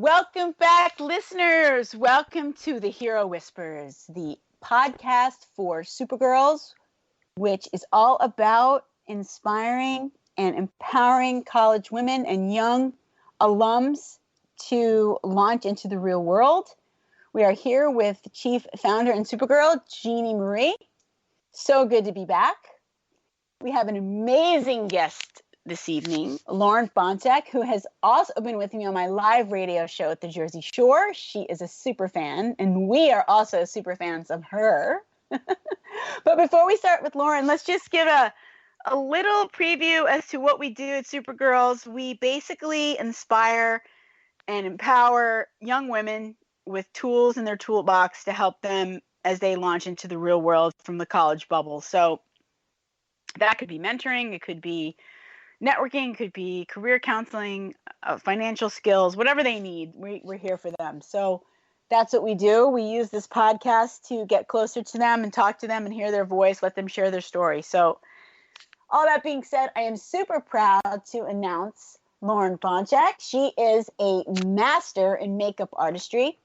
Welcome back, listeners. Welcome to the Hero Whispers, the podcast for Supergirls, which is all about inspiring and empowering college women and young alums to launch into the real world. We are here with Chief Founder and Supergirl, Jeannie Marie. So good to be back. We have an amazing guest this evening, Lauren BONCZEK, who has also been with me on my live radio show at the Jersey Shore. She is a super fan, and we are also super fans of her. But before we start with Lauren, let's just give a little preview as to what we do at Supergirls. We basically inspire and empower young women with tools in their toolbox to help them as they launch into the real world from the college bubble. So that could be mentoring, it could be networking, could be career counseling, financial skills, whatever they need, we're here for them. So that's what we do. We use this podcast to get closer to them and talk to them and hear their voice, let them share their story. So all that being said, I am super proud to announce Lauren BONCZEK. She is a master in makeup artistry.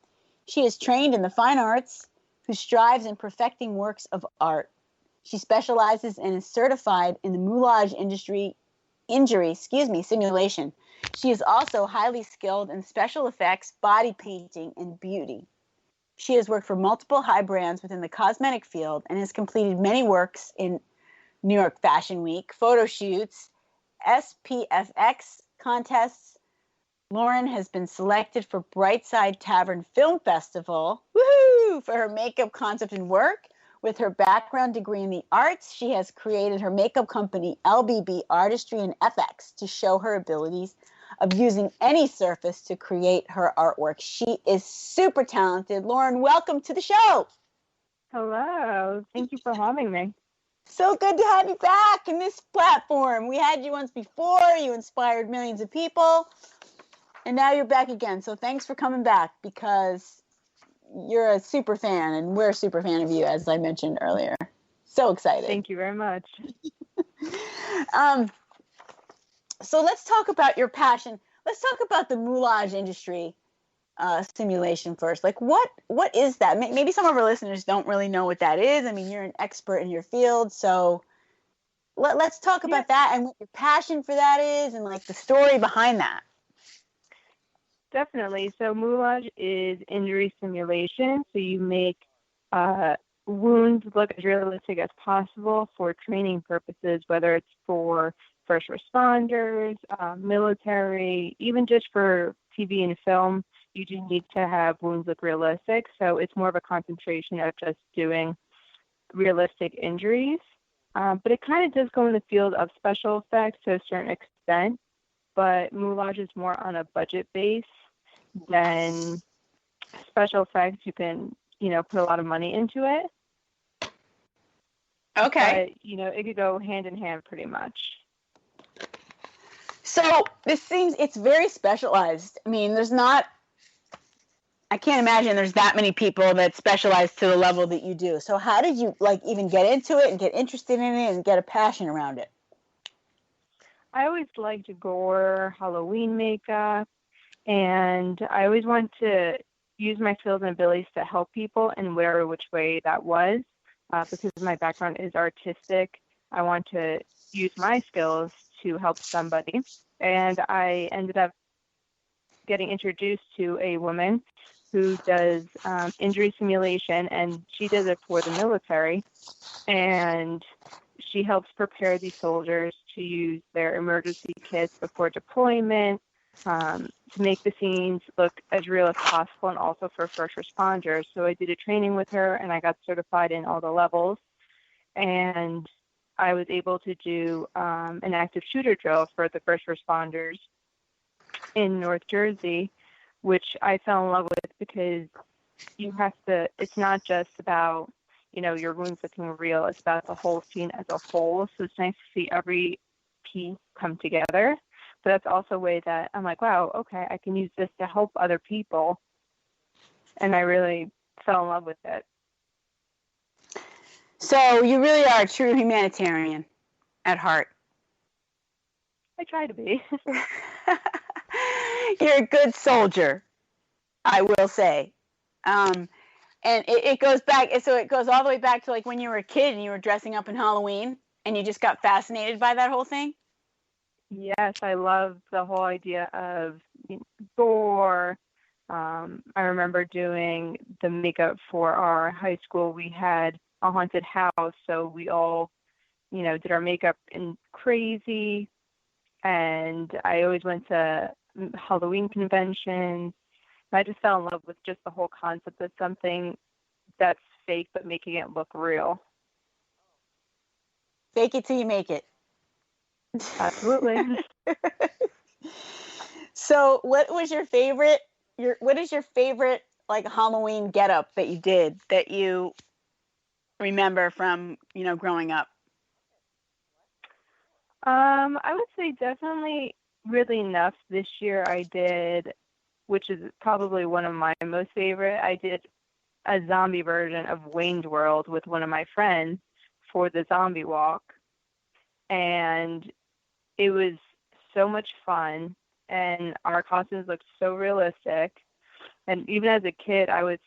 She is trained in the fine arts, who strives in perfecting works of art. She specializes and is certified in the moulage injury simulation. She is also highly skilled in special effects, body painting, and beauty. She has worked for multiple high brands within the cosmetic field and has completed many works in New York Fashion Week, photo shoots, SPFX contests. Lauren has been selected for Brightside Tavern Film Festival, woohoo, for her makeup concept and work. With her background degree in the arts, she has created her makeup company, LBB Artistry and FX, to show her abilities of using any surface to create her artwork. She is super talented. Lauren, welcome to the show. Hello. Thank you for having me. So good to have you back in this platform. We had you once before. You inspired millions of people. And now you're back again. So thanks for coming back, because you're a super fan, and we're a super fan of you, as I mentioned earlier. So excited. Thank you very much. So let's talk about your passion. Let's talk about the moulage industry simulation first. Like, what is that? Maybe some of our listeners don't really know what that is. I mean, you're an expert in your field, so let's talk about that and what your passion for that is, and like the story behind that. Definitely. So moulage is injury simulation. So you make wounds look as realistic as possible for training purposes, whether it's for first responders, military, even just for TV and film. You do need to have wounds look realistic. So it's more of a concentration of just doing realistic injuries. But it kind of does go in the field of special effects to a certain extent. But moulage is more on a budget base than special effects. You can, put a lot of money into it. Okay. But, it could go hand in hand pretty much. So it's very specialized. I mean, I can't imagine there's that many people that specialize to the level that you do. So how did you even get into it and get interested in it and get a passion around it? I always liked gore, Halloween makeup, and I always wanted to use my skills and abilities to help people, and whatever which way that was. Because my background is artistic, I want to use my skills to help somebody. And I ended up getting introduced to a woman who does injury simulation, and she does it for the military. And she helps prepare these soldiers to use their emergency kits before deployment, to make the scenes look as real as possible, and also for first responders. So I did a training with her, and I got certified in all the levels. And I was able to do an active shooter drill for the first responders in North Jersey, which I fell in love with, because it's not just about, your wounds looking real, it's about the whole scene as a whole. So it's nice to see every piece come together. But that's also a way that I'm like, wow, okay, I can use this to help other people. And I really fell in love with it. So you really are a true humanitarian at heart. I try to be. You're a good soldier. I will say. And it goes back, so it goes all the way back to like when you were a kid and you were dressing up in Halloween and you just got fascinated by that whole thing. Yes, I love the whole idea of gore. I remember doing the makeup for our high school. We had a haunted house, so we all, did our makeup in crazy. And I always went to Halloween conventions. I just fell in love with just the whole concept of something that's fake but making it look real. Fake it till you make it. Absolutely. So, what is your favorite like Halloween getup that you did that you remember from growing up? I would say definitely really enough this year I did, which is probably one of my most favorite. I did a zombie version of Wayne's World with one of my friends for the zombie walk. And it was so much fun, and our costumes looked so realistic. And even as a kid, I would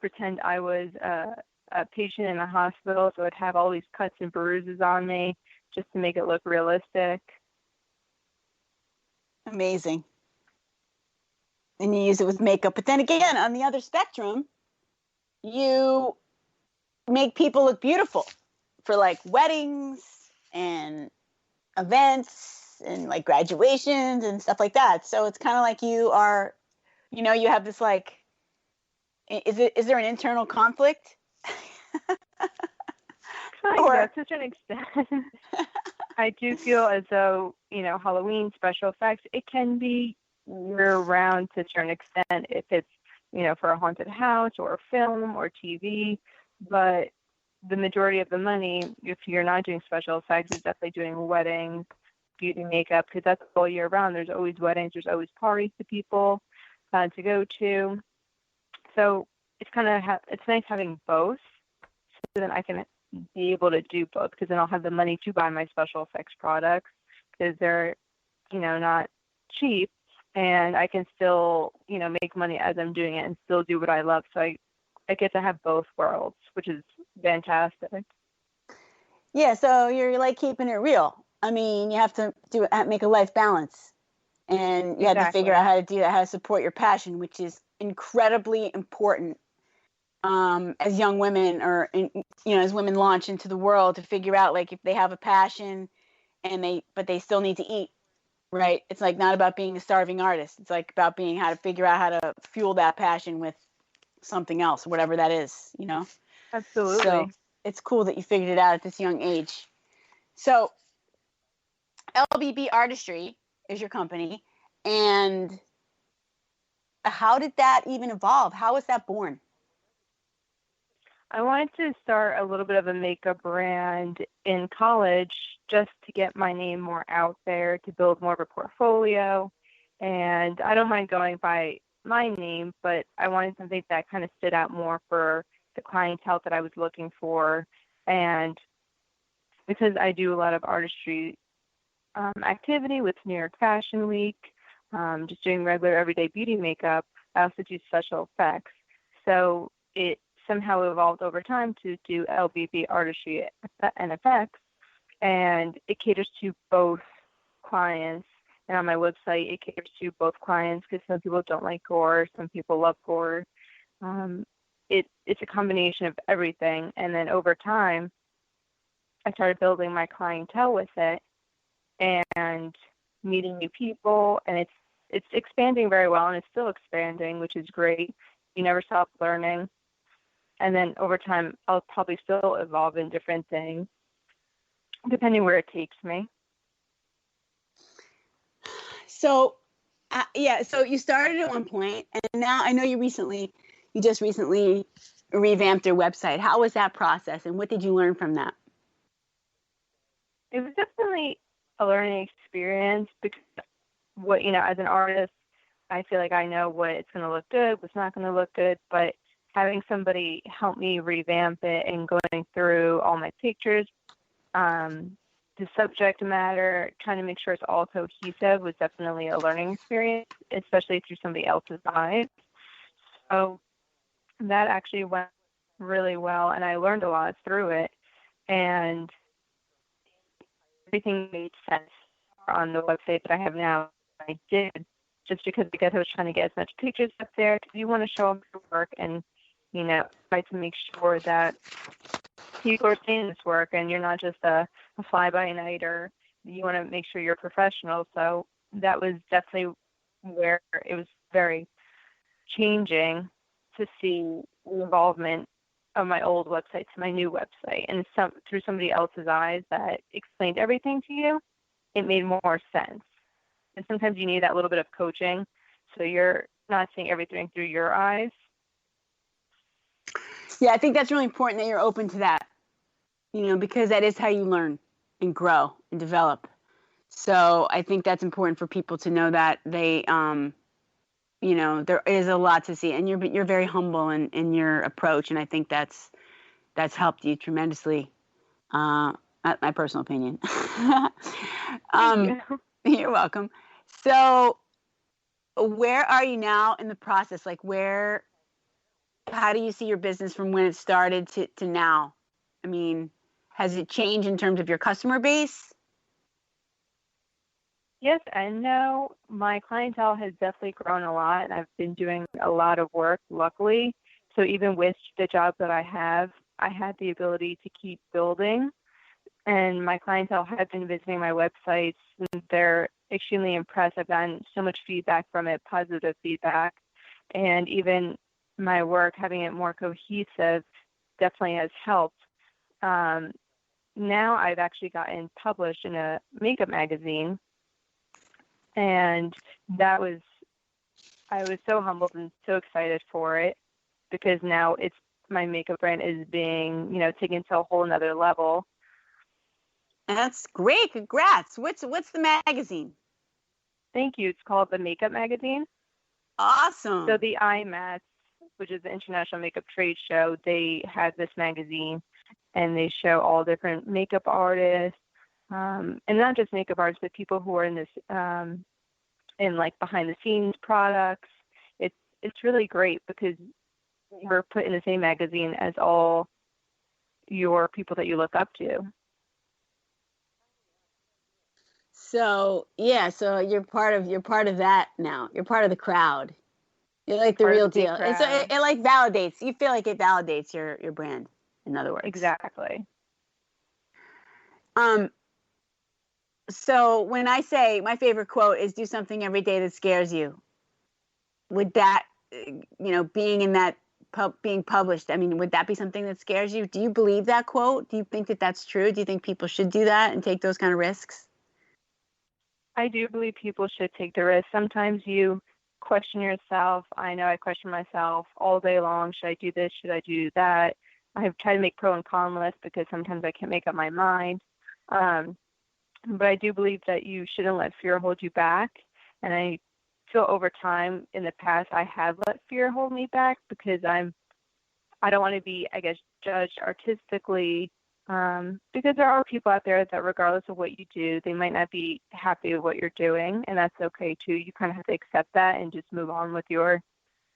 pretend I was a patient in a hospital, so I'd have all these cuts and bruises on me just to make it look realistic. Amazing. And you use it with makeup. But then again, on the other spectrum, you make people look beautiful for like weddings and events and like graduations and stuff like that. So it's kind of like you are, you have this like, is there an internal conflict? To such an extent. I do feel as though, Halloween special effects, it can be year-round to a certain extent if it's, for a haunted house or a film or TV. But the majority of the money, if you're not doing special effects, is definitely doing weddings, beauty makeup, because that's all year round. There's always weddings. There's always parties to people to go to. So it's it's nice having both, so then I can be able to do both, because then I'll have the money to buy my special effects products, because they're, not cheap, and I can still, make money as I'm doing it and still do what I love. So I get to have both worlds, which is fantastic. Yeah, so you're like keeping it real. I mean, you have to make a life balance, and you have to figure out how to do that, how to support your passion, which is incredibly important as young women, or as women launch into the world, to figure out like if they have a passion but they still need to eat, right? It's like not about being a starving artist. It's like about how to figure out how to fuel that passion with something else, whatever that is, Absolutely. So it's cool that you figured it out at this young age. So LBB Artistry is your company, and how did that even evolve? How was that born? I wanted to start a little bit of a makeup brand in college just to get my name more out there, to build more of a portfolio. And I don't mind going by my name, but I wanted something that kind of stood out more for the clientele that I was looking for. And because I do a lot of artistry activity with New York Fashion Week, just doing regular everyday beauty makeup, I also do special effects. So it somehow evolved over time to do LBB Artistry and effects, and it caters to both clients. And on my website, it caters to both clients, because some people don't like gore, some people love gore. It's a combination of everything. And then over time, I started building my clientele with it and meeting new people, and it's expanding very well, and it's still expanding, which is great. You never stop learning. And then over time, I'll probably still evolve in different things, depending where it takes me. So, so you started at one point, and now I know you just recently revamped your website. How was that process, and what did you learn from that? It was definitely a learning experience, because as an artist, I feel like I know what's going to look good, what's not going to look good, but having somebody help me revamp it and going through all my pictures, the subject matter, trying to make sure it's all cohesive was definitely a learning experience, especially through somebody else's eyes. So that actually went really well, and I learned a lot through it, and everything made sense on the website that I have now. I did, just because I was trying to get as much pictures up there, because you want to show up your work and, try to make sure that people are seeing this work and you're not just a fly-by-nighter. You want to make sure you're professional. So that was definitely where it was very changing to see the involvement of my old website to my new website, and through somebody else's eyes that explained everything to you, it made more sense. And sometimes you need that little bit of coaching, so you're not seeing everything through your eyes. Yeah, I think that's really important that you're open to that, because that is how you learn and grow and develop. So I think that's important for people to know that they, there is a lot to see, and you're very humble in your approach, and I think that's helped you tremendously. That's my personal opinion. Thank you. You're welcome. So, where are you now in the process? Like, how do you see your business from when it started to now? I mean, has it changed in terms of your customer base? Yes and no. My clientele has definitely grown a lot, and I've been doing a lot of work, luckily. So even with the job that I have, I had the ability to keep building. And my clientele have been visiting my websites, and they're extremely impressed. I've gotten so much feedback from it, positive feedback. And even my work, having it more cohesive, definitely has helped. Now I've actually gotten published in a makeup magazine, and I was so humbled and so excited for it, because now my makeup brand is being, taken to a whole another level. That's great. Congrats. What's the magazine? Thank you. It's called the Makeup Magazine. Awesome. So the IMATS, which is the International Makeup Trade Show, they have this magazine, and they show all different makeup artists, and not just makeup artists, but people who are in this, in like behind the scenes products. It's really great, because we're put in the same magazine as all your people that you look up to. So yeah, so you're part of that now. You're part of the crowd. You're like the real deal. It like validates. You feel like it validates your brand. In other words. Exactly. So when I say my favorite quote is "Do something every day that scares you," would that, being in that being published, I mean, would that be something that scares you? Do you believe that quote? Do you think that that's true? Do you think people should do that and take those kind of risks? I do believe people should take the risk. Sometimes you question yourself. I know I question myself all day long. Should I do this? Should I do that? I've tried to make pro and con lists, because sometimes I can't make up my mind. But I do believe that you shouldn't let fear hold you back. And I feel over time in the past, I have let fear hold me back, because I don't want to be, I guess, judged artistically, because there are people out there that regardless of what you do, they might not be happy with what you're doing, and that's okay too. You kind of have to accept that and just move on with your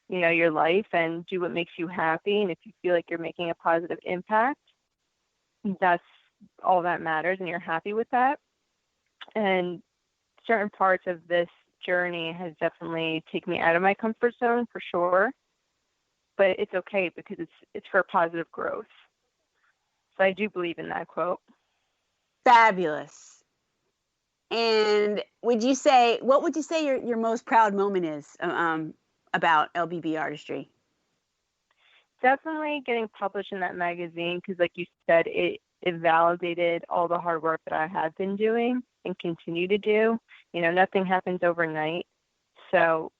life and do what makes you happy. And if you feel like you're making a positive impact, that's all that matters, and you're happy with that. And certain parts of this journey has definitely taken me out of my comfort zone for sure, but it's okay, because it's for positive growth. So I do believe in that quote. Fabulous. And what would you say your most proud moment is about LBB artistry? Definitely getting published in that magazine, because like you said, it validated all the hard work that I have been doing and continue to do. Nothing happens overnight. So